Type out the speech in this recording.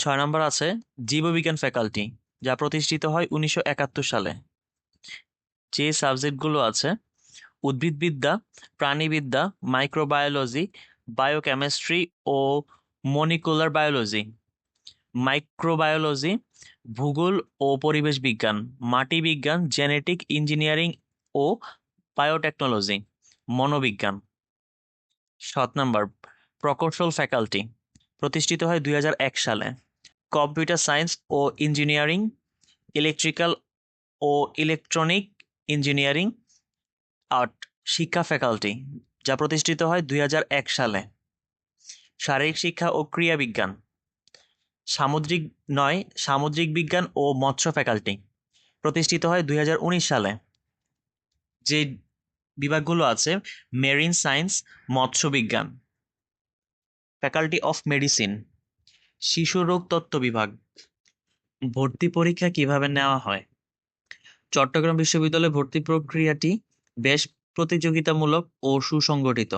6 নম্বর আছে জীববিজ্ঞান ফ্যাকাল্টি, যা প্রতিষ্ঠিত হয় 1971 সালে। যে সাবজেক্টগুলো আছে উদ্ভিদবিদ্যা, প্রাণীবিদ্যা, মাইক্রোবায়োলজি, বায়োকেমিস্ট্রি ও মলিকুলার বায়োলজি, মাইক্রোবায়োলজি, ভূগোল ও পরিবেশ বিজ্ঞান, মাটি বিজ্ঞান, জেনেটিক ইঞ্জিনিয়ারিং ও বায়োটেকনোলজি, মনোবিজ্ঞান। 7 নম্বর প্রকৌশল ফ্যাকাল্টি, প্রতিষ্ঠিত হয় 2001 সালে। কম্পিউটার সায়েন্স ও ইঞ্জিনিয়ারিং, ইলেকট্রিক্যাল ও ইলেকট্রনিক ইঞ্জিনিয়ারিং, আর্ট। শিক্ষা ফ্যাকাল্টি, যা প্রতিষ্ঠিত হয় 2001 সালে। শারীরিক শিক্ষা ও ক্রিয়া বিজ্ঞান, সামুদ্রিক বিজ্ঞান ও মৎস্য ফ্যাকাল্টি, প্রতিষ্ঠিত হয় 2019 সালে। যে বিভাগগুলো আছে মেরিন সায়েন্স, মৎস্য বিজ্ঞান। ফ্যাকাল্টি অফ মেডিসিন, শিশু রোগ তত্ত্ব বিভাগ। ভর্তি পরীক্ষা কিভাবে নেওয়া হয়? চট্টগ্রাম বিশ্ববিদ্যালয়ে ভর্তি প্রক্রিয়াটি বেশ প্রতিযোগিতামূলক ও সুসংগঠিত।